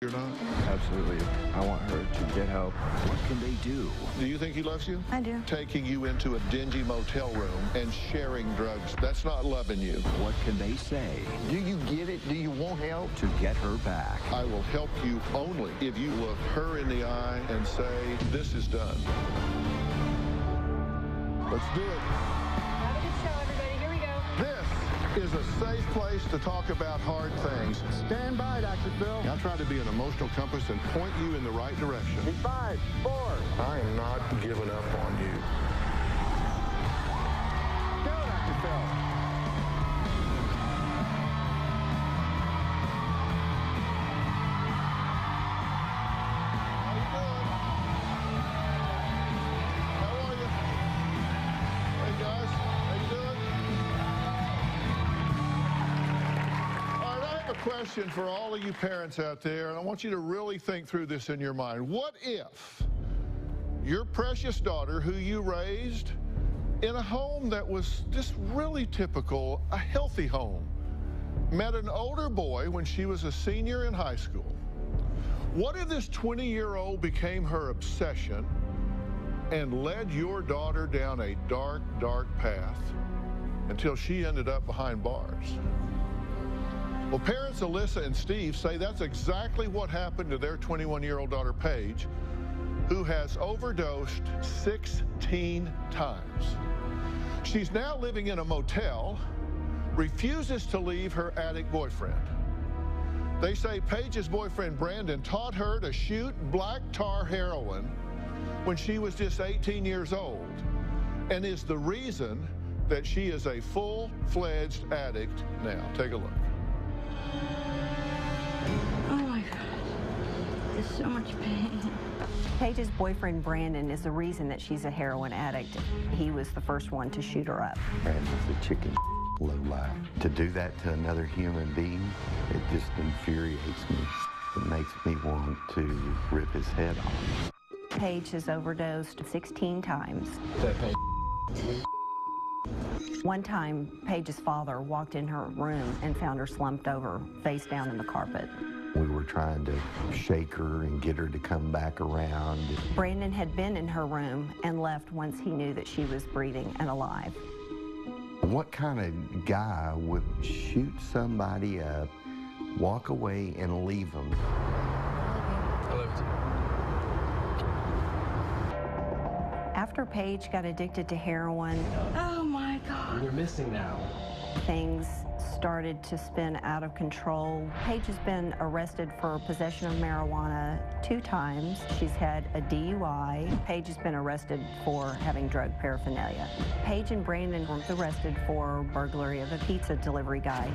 or not? Absolutely. I want her to get help. What can they do? Do you think he loves you? I do. Taking you into a dingy motel room and sharing drugs, that's not loving you. What can they say? Do you get it? Do you want help? To get her back. I will help you only if you look her in the eye and say, this is done. Let's do it. Have a good show, everybody. Here we go. This is a safe place to talk about hard things. Stand by, Dr. Phil. I'll try to be an emotional compass and point you in the right direction. In 5, 4. I am not giving up on you. Go, Dr. Phil. How you doing? How are you? Hey, guys. How you doing? All right, I have a question for all of you parents out there, and I want you to really think through this in your mind. What if your precious daughter, who you raised in a home that was just really typical, a healthy home, met an older boy when she was a senior in high school? What if this 20-year-old became her obsession and led your daughter down a dark, dark path until she ended up behind bars? Well, parents Alyssa and Steve say that's exactly what happened to their 21-year-old daughter, Paige, who has overdosed 16 times. She's now living in a motel, refuses to leave her addict boyfriend. They say Paige's boyfriend, Brandon, taught her to shoot black tar heroin when she was just 18 years old, and is the reason that she is a full-fledged addict now. Take a look. Oh my God. There's so much pain. Paige's boyfriend, Brandon, is the reason that she's a heroin addict. He was the first one to shoot her up. Brandon's a chicken lowlife. To do that to another human being, it just infuriates me. It makes me want to rip his head off. Paige has overdosed 16 times. One time, Paige's father walked in her room and found her slumped over, face down in the carpet. We were trying to shake her and get her to come back around. Brandon had been in her room and left once he knew that she was breathing and alive. What kind of guy would shoot somebody up, walk away, and leave them? After Paige got addicted to heroin, Oh my God. You're missing now. things started to spin out of control. Paige has been arrested for possession of marijuana 2 times. She's had a DUI. Paige has been arrested for having drug paraphernalia. Paige and Brandon were arrested for burglary of a pizza delivery guy.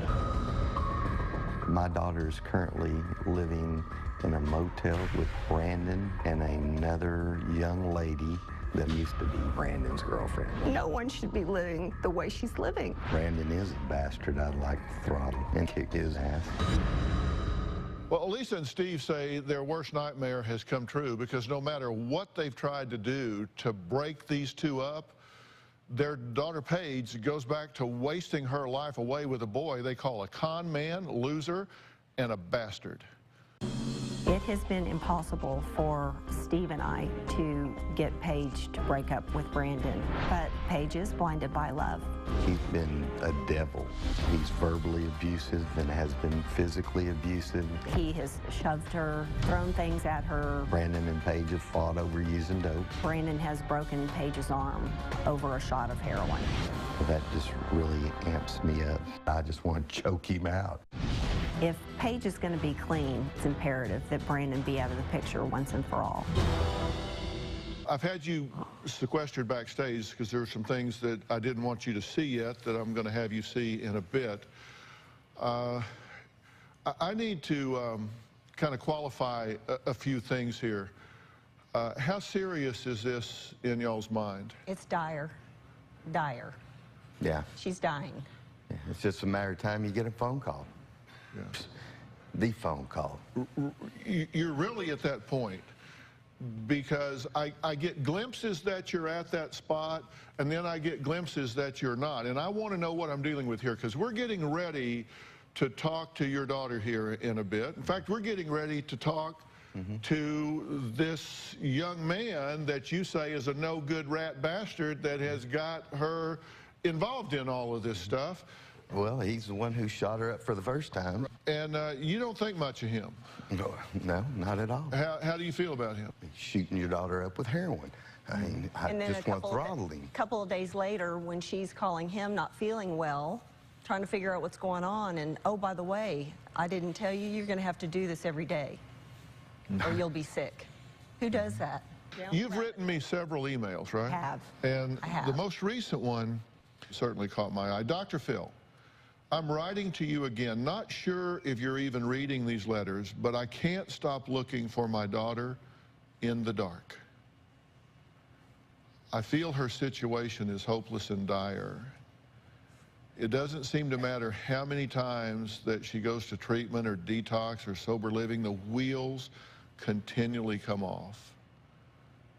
My daughter is currently living in a motel with Brandon and another young lady that used to be Brandon's girlfriend. No one should be living the way she's living. Brandon is a bastard I'd like to throttle and kick his ass. Well, Lisa and Steve say their worst nightmare has come true because no matter what they've tried to do to break these two up, their daughter Paige goes back to wasting her life away with a boy they call a con man, loser, and a bastard. It has been impossible for Steve and I to get Paige to break up with Brandon, but Paige is blinded by love. He's been a devil. He's verbally abusive and has been physically abusive. He has shoved her, thrown things at her. Brandon and Paige have fought over using dope. Brandon has broken Paige's arm over a shot of heroin. That just really amps me up. I just want to choke him out. If Paige is going to be clean, it's imperative that Brandon be out of the picture once and for all. I've had you sequestered backstage because there are some things that I didn't want you to see yet that I'm going to have you see in a bit. I need to kind of qualify a few things here. How serious is this in y'all's mind? It's dire. Dire. Yeah. She's dying. It's just a matter of time you get a phone call. Yeah. The phone call. You're really at that point because I get glimpses that you're at that spot, and then I get glimpses that you're not. And I want to know what I'm dealing with here because we're getting ready to talk to your daughter here in a bit. In fact, we're getting ready to talk to this young man that you say is a no-good rat bastard that has got her involved in all of this stuff. Well, he's the one who shot her up for the first time. And you don't think much of him. No, not at all. How do you feel about him? Shooting your daughter up with heroin. I mean, I And then just want throttling. a couple of days later, when she's calling him not feeling well, trying to figure out what's going on, and oh, by the way, I didn't tell you, you're going to have to do this every day, or you'll be sick. Who does that? You've written me several emails, right? I have. And I have. the most recent one certainly caught my eye. Dr. Phil, I'm writing to you again, not sure if you're even reading these letters, but I can't stop looking for my daughter in the dark. I feel her situation is hopeless and dire. It doesn't seem to matter how many times that she goes to treatment or detox or sober living, the wheels continually come off.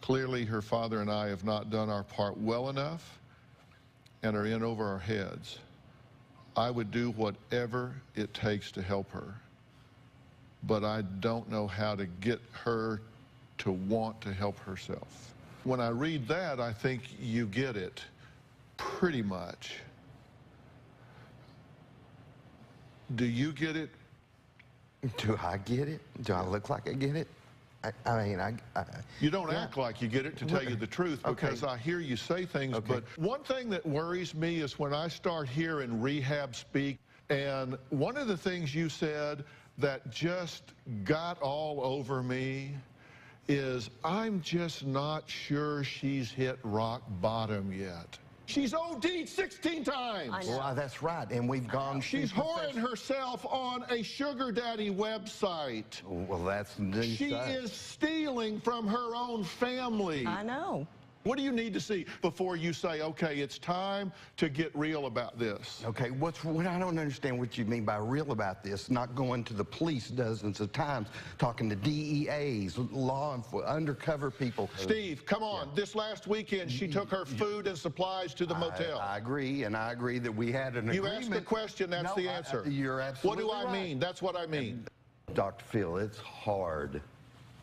Clearly, her father and I have not done our part well enough and are in over our heads. I would do whatever it takes to help her, but I don't know how to get her to want to help herself. When I read that, I think you get it pretty much. Do you get it? Do I get it? Do I look like I get it? I mean, You don't act like you get it, to tell you the truth, because I hear you say things, but one thing that worries me is when I start hearing rehab speak, and one of the things you said that just got all over me is, I'm just not sure she's hit rock bottom yet. She's OD'd 16 times. I know. Well, that's right, and we've gone... She's whoring herself on a sugar daddy website. Well, that's new She stuff. is stealing from her own family. I know. What do you need to see before you say, okay, it's time to get real about this? Okay, what I don't understand what you mean by real about this, not going to the police dozens of times, talking to DEAs, law enforcement, undercover people. Steve, come on. Yeah. This last weekend, she took her food and supplies to the motel. I agree, and I agree that we had an agreement. You asked the question, that's the answer. You're absolutely right. What do I right. mean? That's what I mean. Dr. Phil, it's hard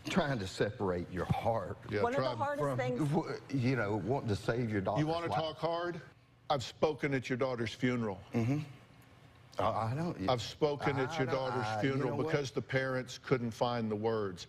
trying to separate your heart. Yeah, One of the hardest things... You know, wanting to save your daughter's You want to talk hard? I've spoken at your daughter's funeral. I don't... I've spoken at your daughter's funeral because the parents couldn't find the words.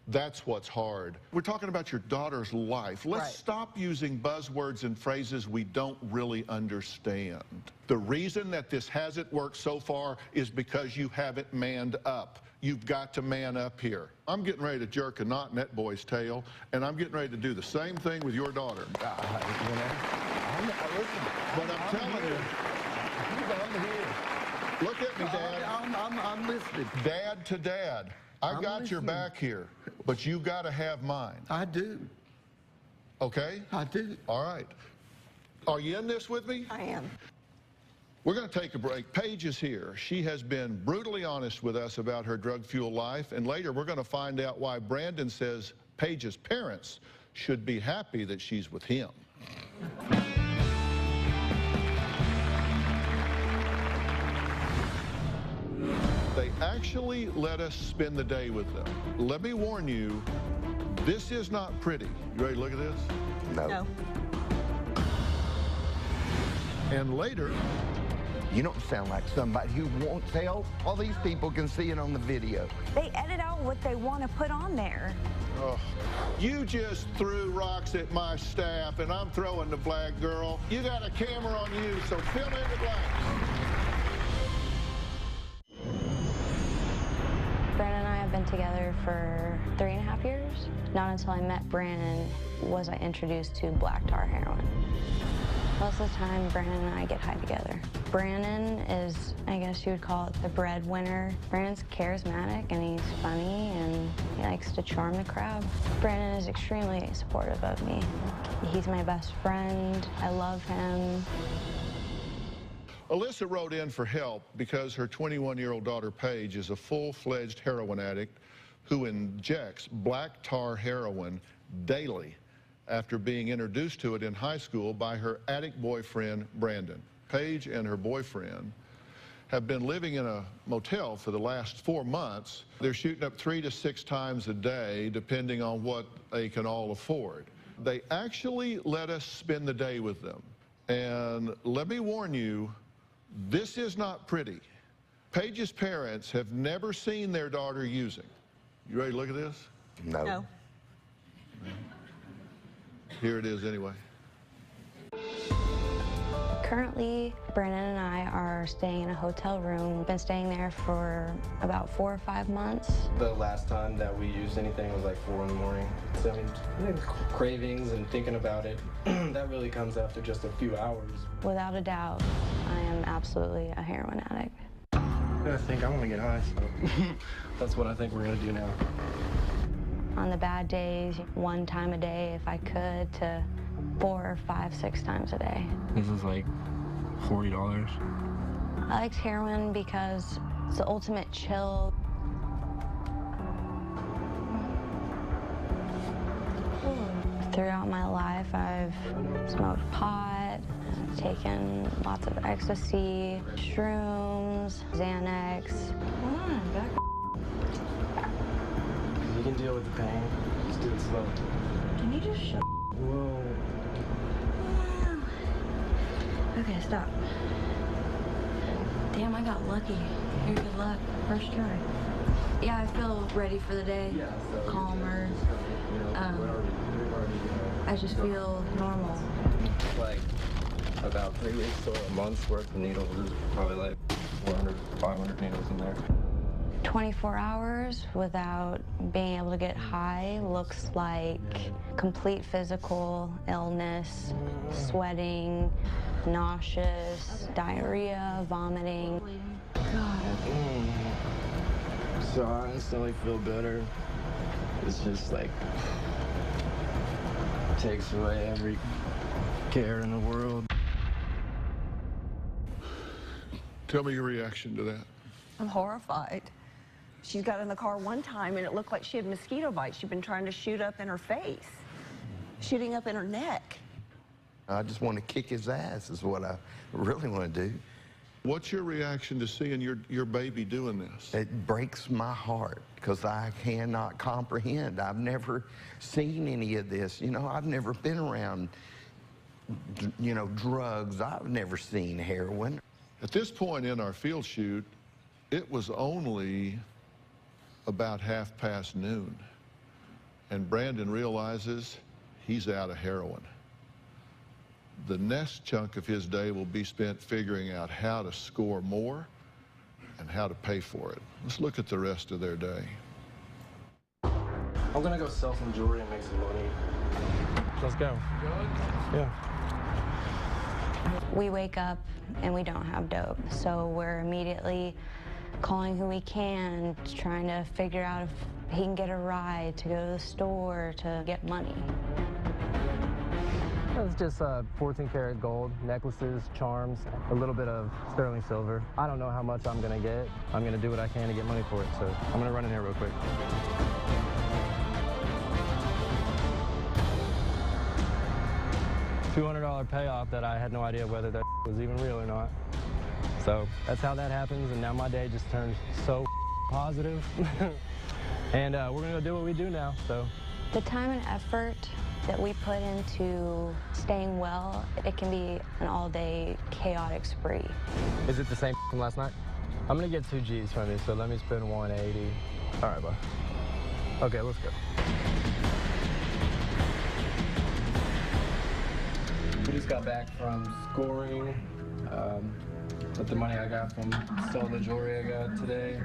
That's what's hard. We're talking about your daughter's life. Let's stop using buzzwords and phrases we don't really understand. The reason that this hasn't worked so far is because you haven't manned up. You've got to man up here. I'm getting ready to jerk a knot in that boy's tail, and I'm getting ready to do the same thing with your daughter. Listen, But I'm telling you, I'm here. look at me, Dad. I'm listening. Dad to dad. I got your back here, but you got to have mine. I do. Okay? I do. All right. Are you in this with me? I am. We're going to take a break. Paige is here. She has been brutally honest with us about her drug-fueled life, and later we're going to find out why Brandon says Paige's parents should be happy that she's with him. They actually let us spend the day with them. Let me warn you, this is not pretty. You ready to look at this? No. And later... You don't sound like somebody who wants help. All these people can see it on the video. They edit out what they want to put on there. Oh, you just threw rocks at my staff, and I'm throwing the flag, girl. You got a camera on you, so fill in the blanks. Brandon and I have been together for 3.5 years. Not until I met Brandon was I introduced to black tar heroin. Most of the time, Brandon and I get high together. Brandon is, I guess you would call it, the breadwinner. Brandon's charismatic, and he's funny, and he likes to charm the crowd. Brandon is extremely supportive of me. He's my best friend. I love him. Alyssa wrote in for help because her 21-year-old daughter, Paige, is a full-fledged heroin addict who injects black tar heroin daily after being introduced to it in high school by her addict boyfriend, Brandon. Paige and her boyfriend have been living in a motel for the last 4 months. They're shooting up 3 to 6 times a day, depending on what they can all afford. They actually let us spend the day with them. And let me warn you, this is not pretty. Paige's parents have never seen their daughter using. You ready to look at this? No. No. Here it is anyway. Currently, Brandon and I are staying in a hotel room. Been staying there for about 4 or 5 months. The last time that we used anything was like 4 in the morning. So I mean, cravings and thinking about it, that really comes after just a few hours. Without a doubt, I am absolutely a heroin addict. I think I want to get high, so that's what I think we're going to do now. On the bad days, 1 time a day if I could, to 4, 5, 6 times a day. This is like $40. I liked heroin because it's the ultimate chill. Throughout my life, I've smoked pot, taken lots of ecstasy, shrooms, Xanax. Come on, back. You can deal with the pain. Just do it slow. Can you just shut? Whoa. Okay, stop. Damn, I got lucky. Here, good luck. First try. Yeah, I feel ready for the day. Calmer. I just feel normal. Like about 3 weeks or a month's worth of needles. There's probably like 400, 500 needles in there. 24 hours without being able to get high looks like complete physical illness, sweating, nauseous, diarrhea, vomiting. God. So I instantly feel better. It's just like takes away every care in the world. Tell me your reaction to that. I'm horrified. She got in the car one time and it looked like she had mosquito bites. She'd been trying to shoot up in her face, shooting up in her neck. I just want to kick his ass is what I really want to do. What's your reaction to seeing your baby doing this? It breaks my heart because I cannot comprehend. I've never seen any of this. You know, I've never been around, you know, drugs. I've never seen heroin. At this point in our field shoot, it was only about noon, and Brandon realizes he's out of heroin. The next chunk of his day will be spent figuring out how to score more and how to pay for it. Let's look at the rest of their day. I'm gonna go sell some jewelry and make some money. Let's go. Yeah. We wake up and we don't have dope, so we're immediately calling who we can, trying to figure out if he can get a ride to go to the store to get money. It's just 14-karat gold, necklaces, charms, a little bit of sterling silver. I don't know how much I'm gonna get. I'm gonna do what I can to get money for it, so I'm gonna run in here real quick. $200 payoff that I had no idea whether that was even real or not. So that's how that happens, and now my day just turns so positive. And we're gonna go do what we do now, so. The time and effort that we put into staying well, it can be an all-day chaotic spree. Is it the same from last night? I'm gonna get 2 G's from you, so let me spend 180. All right, bud. Okay, let's go. We just got back from scoring with the money I got from selling the jewelry I got today,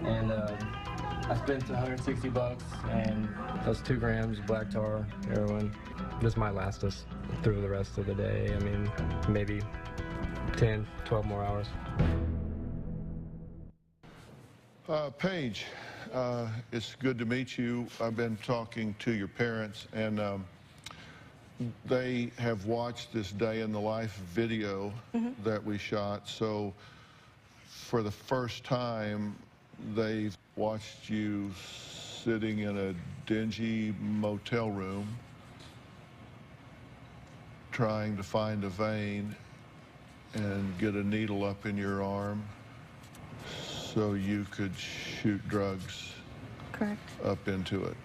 and I spent $160, and that's 2 grams black tar heroin. This might last us through the rest of the day. I mean, maybe 10, 12 more hours. Paige, it's good to meet you. I've been talking to your parents, and they have watched this day in the life video that we shot. So for the first time, they've watched you sitting in a dingy motel room trying to find a vein and get a needle up in your arm so you could shoot drugs Correct. up into it.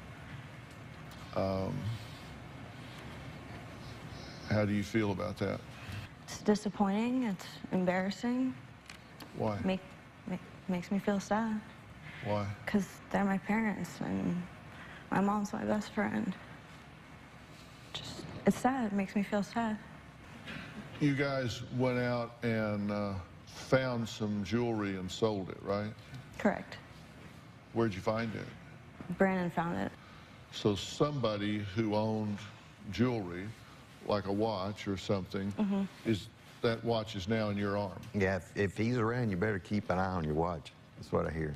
How do you feel about that? It's disappointing. It's embarrassing. Why? Makes me feel sad. Why? Because they're my parents and my mom's my best friend. Just, it's sad. It makes me feel sad. You guys went out and found some jewelry and sold it, right? Correct. Where'd you find it? Brandon found it. So somebody who owned jewelry, like a watch or something, that watch is now in your arm. Yeah, if he's around, you better keep an eye on your watch. That's what I hear.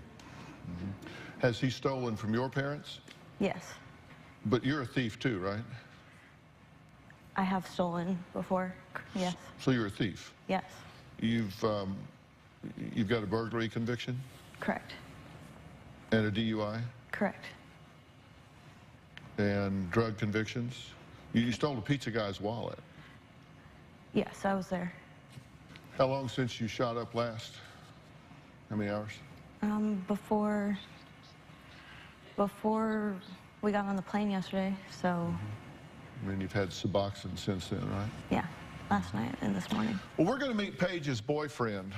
Has he stolen from your parents? Yes. But you're a thief too, right? I have stolen before. Yes. So you're a thief. Yes. You've got a burglary conviction Correct. and a DUI Correct. and drug convictions. You stole a pizza guy's wallet. Yes, I was there. How long since you shot up last? How many hours? Before we got on the plane yesterday, so I mean, you've had Suboxone since then, right? yeah, last night and this morning. Well, we're going to meet Paige's boyfriend,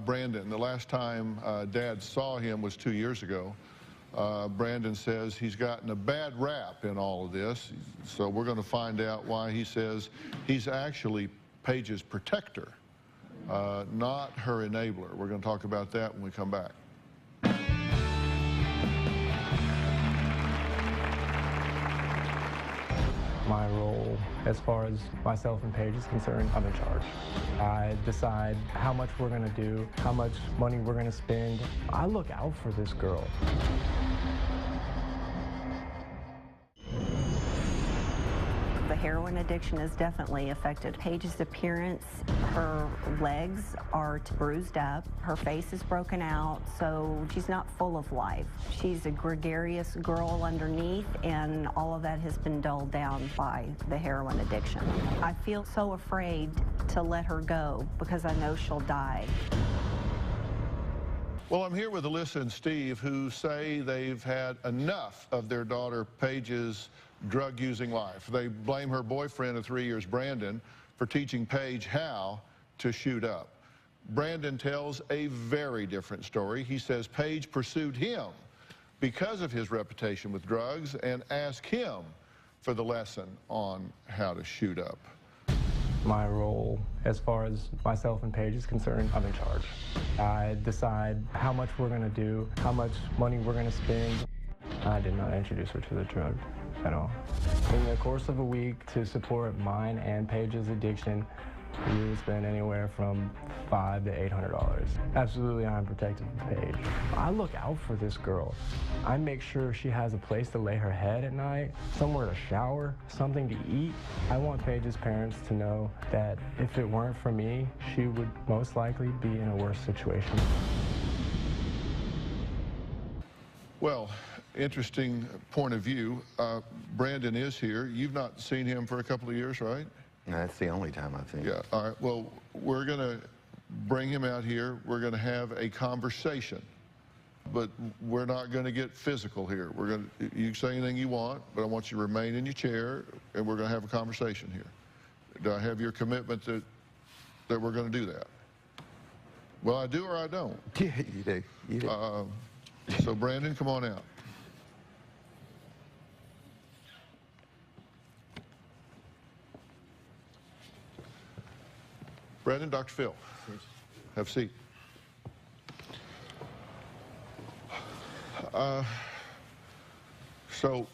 Brandon. The last time Dad saw him was 2 years ago. Brandon says he's gotten a bad rap in all of this, so we're going to find out why he says he's actually Paige's protector, not her enabler. We're going to talk about that when we come back. My role, as far as myself and Paige is concerned, I'm in charge. I decide how much we're gonna do, how much money we're gonna spend. I look out for this girl. The heroin addiction has definitely affected Paige's appearance. Her legs are bruised up, her face is broken out, so she's not full of life. She's a gregarious girl underneath, and all of that has been dulled down by the heroin addiction. I feel so afraid to let her go because I know she'll die. Well, I'm here with Alyssa and Steve, who say they've had enough of their daughter Paige's drug-using life. They blame her boyfriend of 3 years, Brandon, for teaching Paige how to shoot up. Brandon tells a very different story. He says Paige pursued him because of his reputation with drugs and asked him for the lesson on how to shoot up. My role, as far as myself and Paige is concerned, I'm in charge. I decide how much we're gonna do, how much money we're gonna spend. I did not introduce her to the drug at all. In the course of a week, to support mine and Paige's addiction, we would spend anywhere from $500 to $800. Absolutely, I'm protective of Paige. I look out for this girl. I make sure she has a place to lay her head at night, somewhere to shower, something to eat. I want Paige's parents to know that if it weren't for me, she would most likely be in a worse situation. Well, interesting point of view. Brandon is here. You've not seen him for a couple of years, right? That's the only time I've seen him. Yeah, all right. Well, we're going to bring him out here. We're going to have a conversation, but we're not going to get physical here. We're going to, you can say anything you want, but I want you to remain in your chair, and we're going to have a conversation here. Do I have your commitment that we're going to do that? Well, I do or I don't. Yeah, you do. You do. So, Brandon, come on out. Brandon, Dr. Phil, have a seat. So,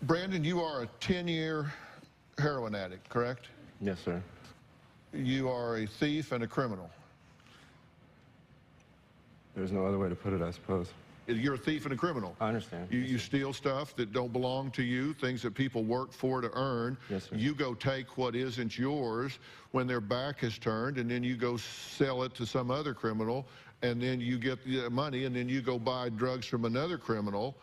Brandon, you are a 10-year heroin addict, correct? Yes, sir. You are a thief and a criminal. There's no other way to put it, I suppose. You're a thief and a criminal. I understand. You steal stuff that don't belong to you, things that people work for to earn. Yes, sir. You go take what isn't yours when their back is turned, and then you go sell it to some other criminal, and then you get the money, and then you go buy drugs from another criminal,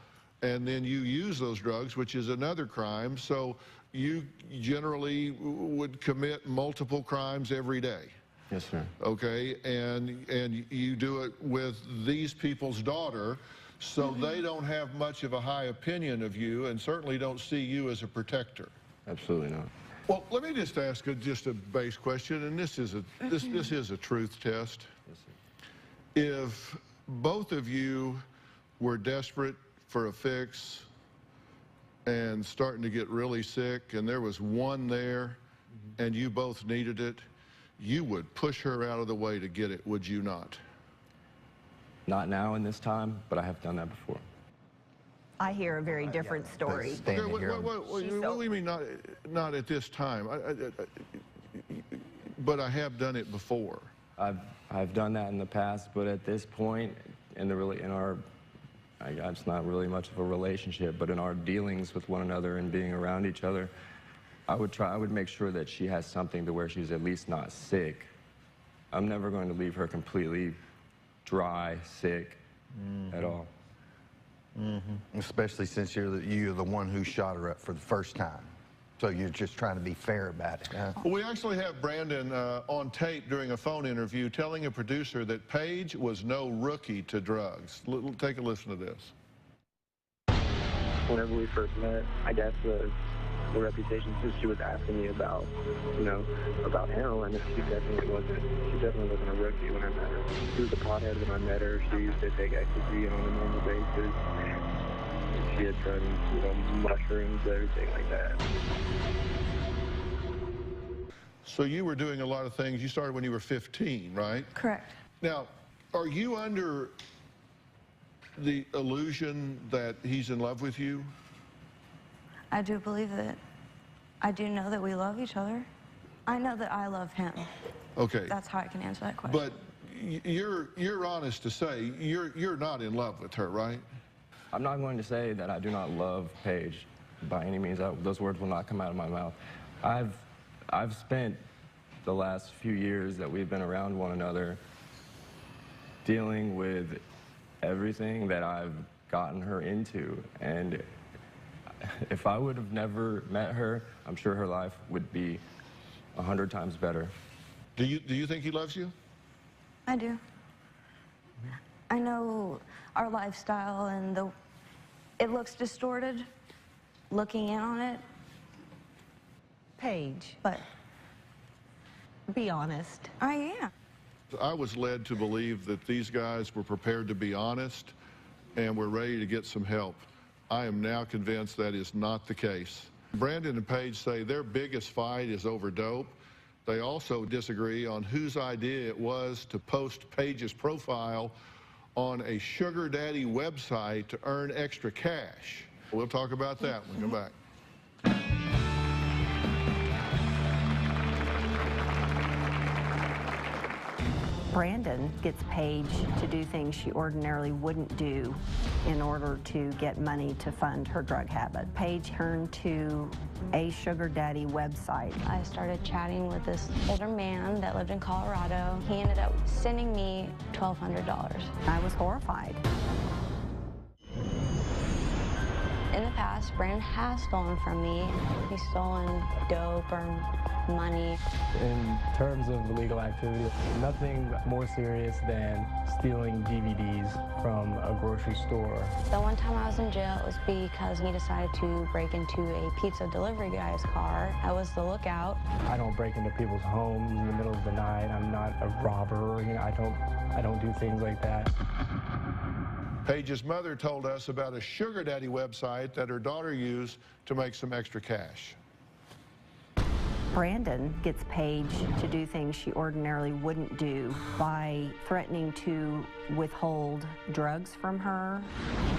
and then you use those drugs, which is another crime. So you generally would commit multiple crimes every day. Yes, sir. Okay, and you do it with these people's daughter, so they don't have much of a high opinion of you and certainly don't see you as a protector. Absolutely not. Well, let me just ask just a base question, and this is a truth test. Yes, sir. If both of you were desperate for a fix and starting to get really sick, and there was one there, and you both needed it, you would push her out of the way to get it, would you not? Not now in this time, but I have done that before. I hear a very different story. Okay, what do you mean not at this time? But I have done it before. I've done that in the past, but at this point, it's not really much of a relationship, but in our dealings with one another and being around each other, I would make sure that she has something to where she's at least not sick. I'm never going to leave her completely dry, sick at all. Especially since you're the one who shot her up for the first time. So you're just trying to be fair about it, huh? Well, we actually have Brandon on tape during a phone interview telling a producer that Paige was no rookie to drugs. Take a listen to this. Whenever we first met, I guess the reputation, since she was asking me about, about heroin, she definitely wasn't a rookie when I met her. She was a pothead when I met her. She used to take ecstasy on a normal basis. She had done, mushrooms, everything like that. So you were doing a lot of things. You started when you were 15, right? Correct. Now, are you under the illusion that he's in love with you? I do believe that. I do know that we love each other. I know that I love him. Okay. That's how I can answer that question. But you're honest to say you're not in love with her, right? I'm not going to say that I do not love Paige by any means. Those words will not come out of my mouth. I've spent the last few years that we've been around one another dealing with everything that I've gotten her into, and if I would have never met her, I'm sure her life would be 100 times better. Do you think he loves you? I do. I know our lifestyle and it looks distorted looking in on it. Paige, But be honest. I am. I was led to believe that these guys were prepared to be honest and were ready to get some help. I am now convinced that is not the case. Brandon and Paige say their biggest fight is over dope. They also disagree on whose idea it was to post Paige's profile on a sugar daddy website to earn extra cash. We'll talk about that when we come back. Brandon gets Paige to do things she ordinarily wouldn't do in order to get money to fund her drug habit. Paige turned to a sugar daddy website. I started chatting with this older man that lived in Colorado. He ended up sending me $1,200. I was horrified. In the past, Brandon has stolen from me. He's stolen dope or money. In terms of illegal activity, nothing more serious than stealing DVDs from a grocery store. The one time I was in jail, it was because he decided to break into a pizza delivery guy's car. I was the lookout. I don't break into people's homes in the middle of the night. I'm not a robber. I don't do things like that. Paige's mother told us about a sugar daddy website that her daughter used to make some extra cash. Brandon gets Paige to do things she ordinarily wouldn't do by threatening to withhold drugs from her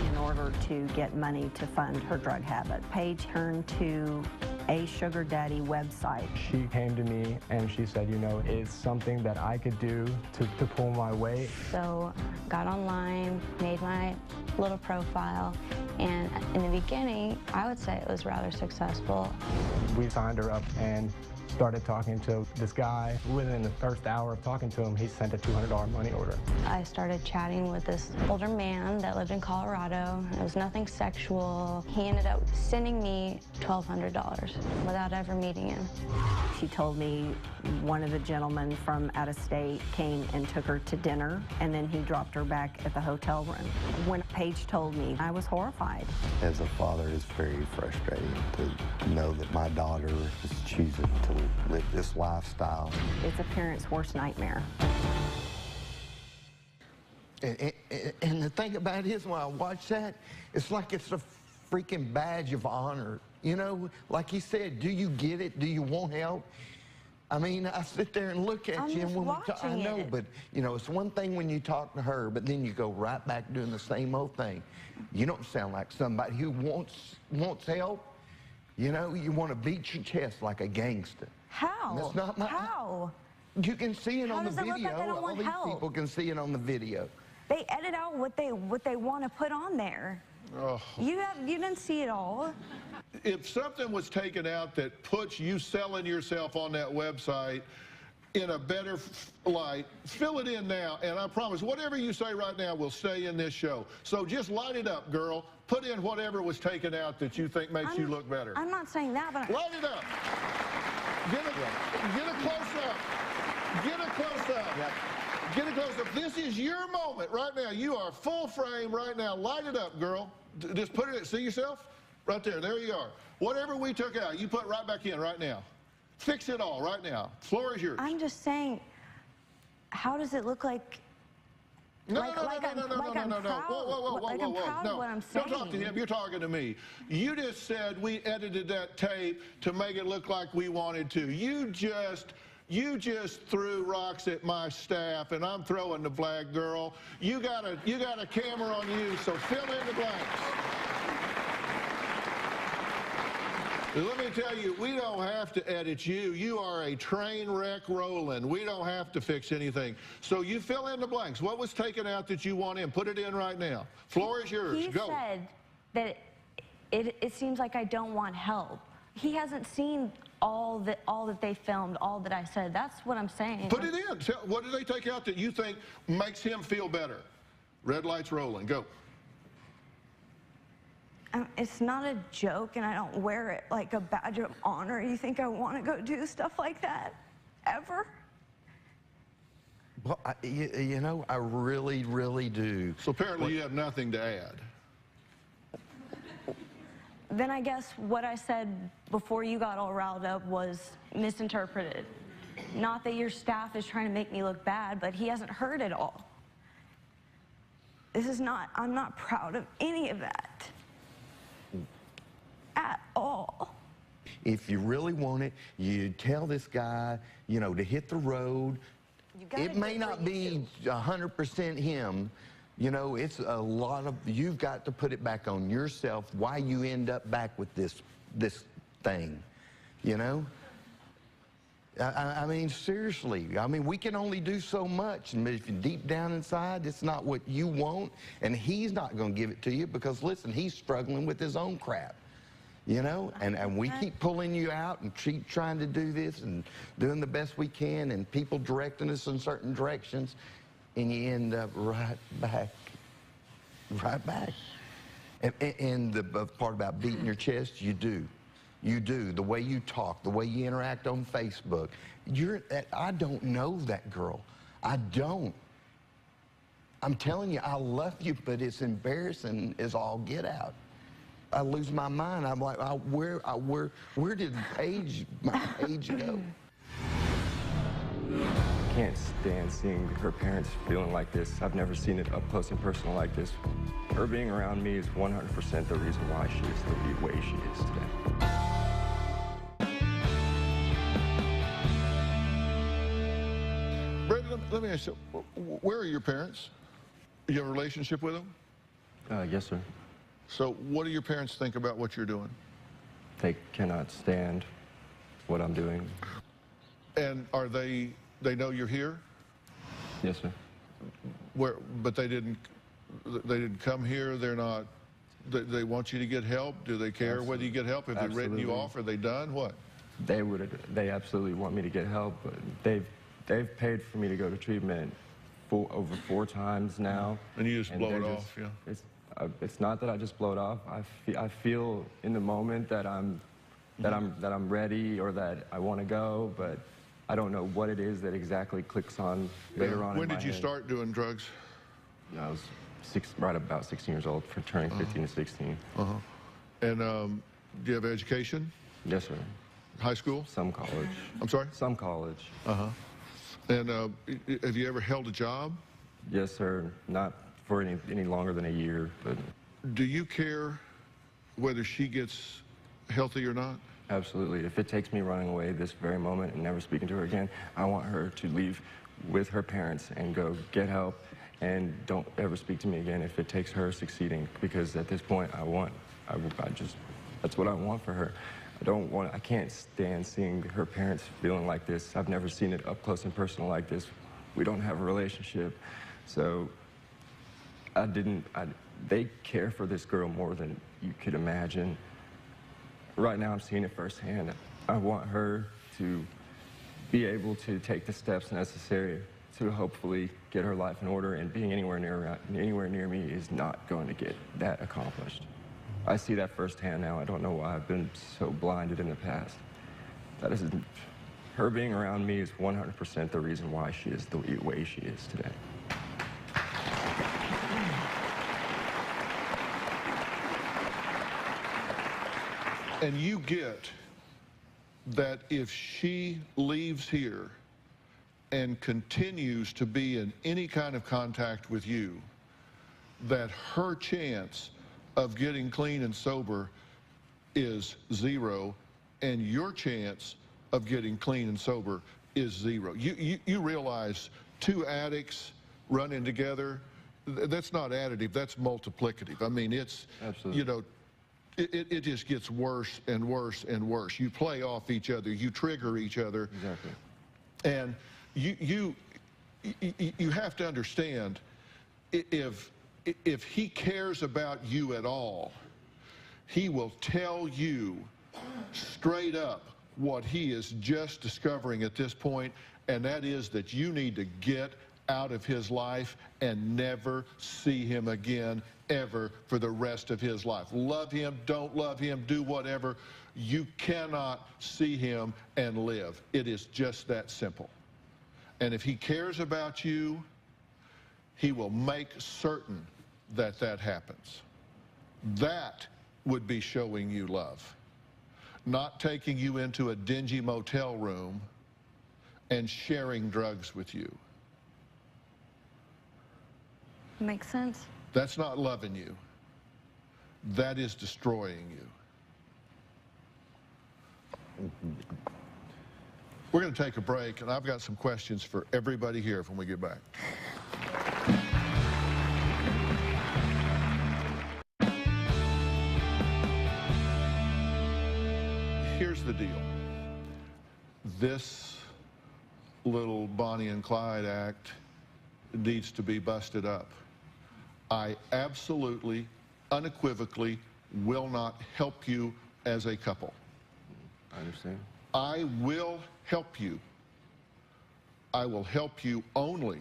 in order to get money to fund her drug habit. Paige turned to a sugar daddy website. She came to me and she said, it's something that I could do to pull my weight. So got online, made my little profile, and in the beginning, I would say it was rather successful. We signed her up, and Started talking to this guy. Within the first hour of talking to him, he sent a $200 money order. I started chatting with this older man that lived in Colorado. It was nothing sexual. He ended up sending me $1,200 without ever meeting him. She told me one of the gentlemen from out of state came and took her to dinner, and then he dropped her back at the hotel room. When Paige told me, I was horrified. As a father, it's very frustrating to know that my daughter is choosing to live this lifestyle. It's a parent's worst nightmare. And the thing about it is, when I watch that, it's like it's a freaking badge of honor. You know, like he said, do you get it? Do you want help? I mean, I sit there and look at you, and when I know, but you know, it's one thing when you talk to her, but then you go right back doing the same old thing. You don't sound like somebody who wants help. You know, you want to beat your chest like a gangster. How? That's not my. How? You can see it on the video. How does it look like I don't want help? All these people can see it on the video. They edit out what they want to put on there. Oh. You didn't see it all. If something was taken out that puts you selling yourself on that website in a better light, fill it in now, and I promise whatever you say right now will stay in this show. So just light it up, girl. Put in whatever was taken out that you think makes you look better. I'm not saying that, but light it up. Get a close up. Get a close up. Yep. Get a close up. This is your moment right now. You are full frame right now. Light it up, girl. Just put it in. See yourself? Right there. There you are. Whatever we took out, you put right back in right now. Fix it all right now. Floor is yours. I'm just saying, how does it look like? No. Whoa. I'm proud of what I'm saying. Don't talk to him. You're talking to me. You just said we edited that tape to make it look like we wanted to. You just threw rocks at my staff, and I'm throwing the flag, girl. You got a camera on you, so fill in the blanks. Let me tell you, we don't have to edit you. You are a train wreck rolling. We don't have to fix anything. So you fill in the blanks. What was taken out that you want in? Put it in right now. Floor is yours. He Go. said that it seems like I don't want help. He hasn't seen all that they filmed, all that I said. That's what I'm saying. Put it in. What did they take out that you think makes him feel better? Red lights rolling. Go. It's not a joke, and I don't wear it like a badge of honor. You think I want to go do stuff like that? Ever? Well, you know, I really, really do. So apparently you have nothing to add. Then I guess what I said before you got all riled up was misinterpreted. Not that your staff is trying to make me look bad, but he hasn't heard it all. I'm not proud of any of that. At all. If you really want it, you tell this guy, you know, to hit the road. It may not be 100% him. You know, it's a lot of, you've got to put it back on yourself why you end up back with this thing, you know? I mean, seriously, I mean, we can only do so much, and if you're deep down inside, it's not what you want, and he's not going to give it to you because, listen, he's struggling with his own crap. You know, and we keep pulling you out and keep trying to do this and doing the best we can, and people directing us in certain directions, and you end up right back. And the part about beating your chest, you do. You do. The way you talk, the way you interact on Facebook. I don't know that girl. I don't. I'm telling you, I love you, but it's embarrassing as all get out. I lose my mind. I'm like, where did my Paige go? I can't stand seeing her parents feeling like this. I've never seen it up close and personal like this. Her being around me is 100% the reason why she is the way she is today. Brandon, let me ask you, where are your parents? You have a relationship with them? Yes, sir. So what do your parents think about what you're doing? They cannot stand what I'm doing. And they know you're here? Yes, sir. But they didn't come here. They're not. They want you to get help. Do they care whether you get help? Have they written you off? Are they done? What? they absolutely want me to get help, but they've paid for me to go to treatment over 4 times now. And you just blow it off, yeah? It's not that I just blow it off. I feel in the moment that I'm ready or that I want to go, but I don't know what it is that exactly clicks on later on. When did you start doing drugs? I was right about 16 years old, for turning 15 to 16. And do you have education? Yes, sir. High school? Some college. I'm sorry? Some college. And have you ever held a job? Yes, sir. Not for any longer than a year, but... Do you care whether she gets healthy or not? Absolutely. If it takes me running away this very moment and never speaking to her again, I want her to leave with her parents and go get help and don't ever speak to me again if it takes her succeeding, because at this point that's what I want for her. I can't stand seeing her parents feeling like this. I've never seen it up close and personal like this. We don't have a relationship. So they care for this girl more than you could imagine. Right now I'm seeing it firsthand. I want her to be able to take the steps necessary to hopefully get her life in order, and being anywhere near me is not going to get that accomplished. I see that firsthand now. I don't know why I've been so blinded in the past. Her being around me is 100% the reason why she is the way she is today. And you get that if she leaves here and continues to be in any kind of contact with you, that her chance of getting clean and sober is 0, and your chance of getting clean and sober is 0. You realize 2 addicts running together, that's not additive, that's multiplicative. I mean, it's, absolutely. You know, it just gets worse and worse and worse. You play off each other, you trigger each other. Exactly. And you have to understand, if he cares about you at all, he will tell you straight up what he is just discovering at this point, and that is that you need to get out of his life and never see him again, ever, for the rest of his life. Love him, don't love him, do whatever. You cannot see him and live. It is just that simple. And if he cares about you, he will make certain that that happens. That would be showing you love. Not taking you into a dingy motel room and sharing drugs with you. Makes sense. That's not loving you. That is destroying you. We're going to take a break, and I've got some questions for everybody here when we get back. Here's the deal. This little Bonnie and Clyde act needs to be busted up. I absolutely, unequivocally will not help you as a couple. I understand. I will help you. I will help you only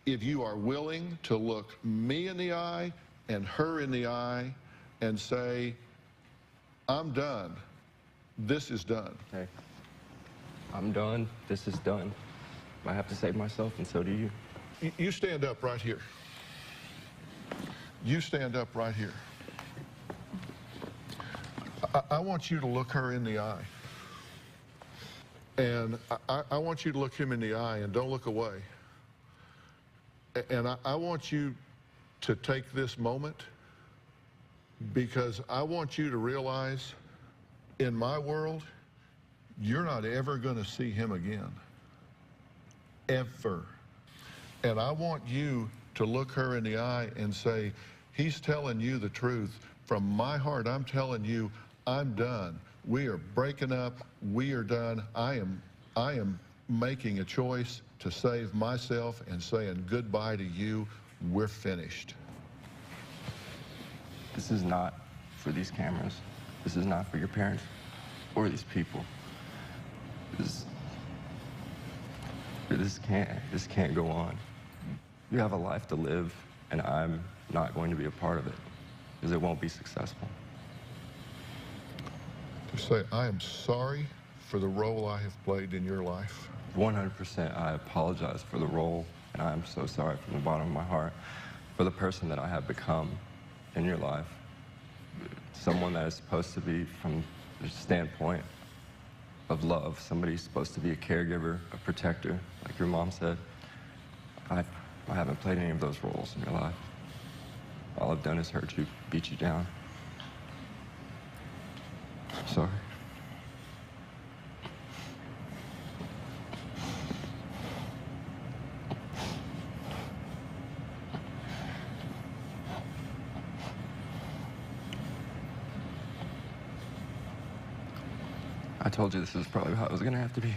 if you are willing to look me in the eye and her in the eye and say, I'm done. This is done. Okay. I'm done. This is done. I have to save myself, and so do you. You stand up right here. You stand up right here. I want you to look her in the eye. And I want you to look him in the eye and don't look away. And I want you to take this moment, because I want you to realize, in my world, you're not ever going to see him again. Ever. And I want you to look her in the eye and say, he's telling you the truth. From my heart, I'm telling you, I'm done. We are breaking up. We are done. I am making a choice to save myself and saying goodbye to you. We're finished. This is not for these cameras. This is not for your parents or these people. This can't go on. You have a life to live, and I'm not going to be a part of it, because it won't be successful. To say, I am sorry for the role I have played in your life. 100%, I apologize for the role, and I am so sorry from the bottom of my heart for the person that I have become in your life. Someone that is supposed to be, from the standpoint of love, somebody who's supposed to be a caregiver, a protector, like your mom said. I haven't played any of those roles in your life. All I've done is hurt you, beat you down. I'm sorry. I told you this is probably how it was going to have to be.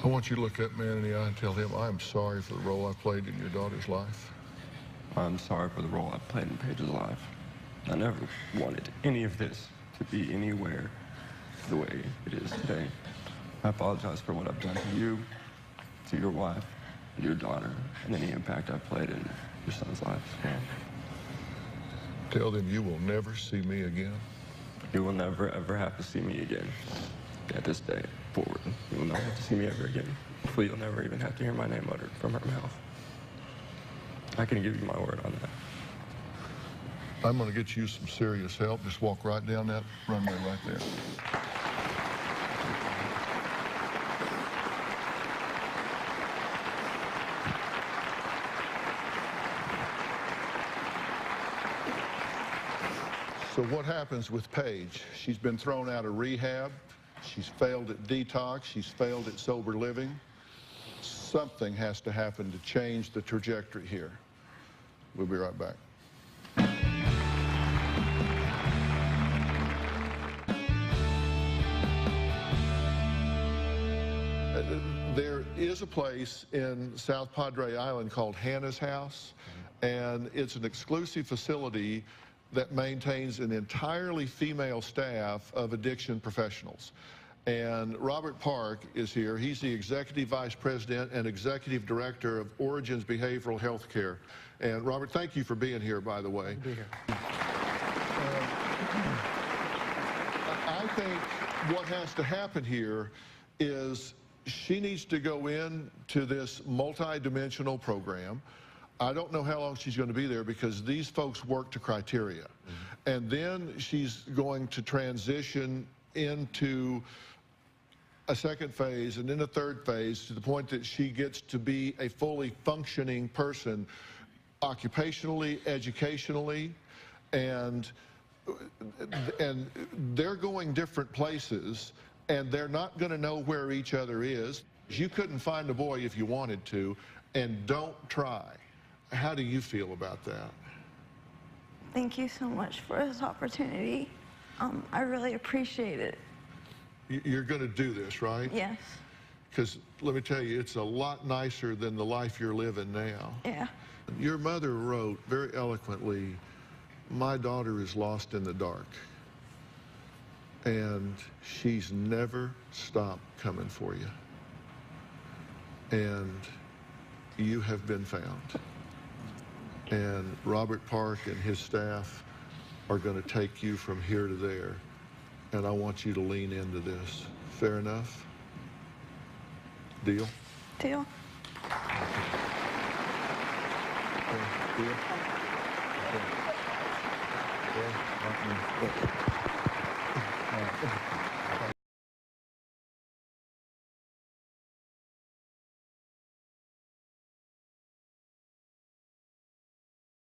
I want you to look that man in the eye and tell him, I am sorry for the role I played in your daughter's life. I'm sorry for the role I played in Paige's life. I never wanted any of this to be anywhere the way it is today. I apologize for what I've done to you, to your wife, and your daughter, and any impact I've played in your son's life. Tell them you will never see me again. You will never, ever have to see me again. At this day forward, you will never have to see me ever again. Hopefully you'll never even have to hear my name uttered from her mouth. I can give you my word on that. I'm going to get you some serious help. Just walk right down that runway right there. So what happens with Paige? She's been thrown out of rehab. She's failed at detox. She's failed at sober living. Something has to happen to change the trajectory here. We'll be right back. There is a place in South Padre Island called Hannah's House, and it's an exclusive facility that maintains an entirely female staff of addiction professionals. And Robert Park is here. He's the Executive Vice President and Executive Director of Origins Behavioral Health Care. And Robert, thank you for being here, by the way. Be here. I think what has to happen here is she needs to go into this multi-dimensional program. I don't know how long she's going to be there because these folks work to criteria. And then she's going to transition into a second phase and then a third phase to the point that she gets to be a fully functioning person occupationally, educationally, and they're going different places and they're not going to know where each other is. You couldn't find a boy if you wanted to, and don't try. How do you feel about that? Thank you so much for this opportunity. I really appreciate it. You're going to do this, right? Yes. Because let me tell you, it's a lot nicer than the life you're living now. Yeah. Your mother wrote very eloquently, my daughter is lost in the dark. And she's never stopped coming for you. And you have been found. And Robert Park and his staff are going to take you from here to there. And I want you to lean into this. Fair enough? Deal? Deal. Deal? Okay.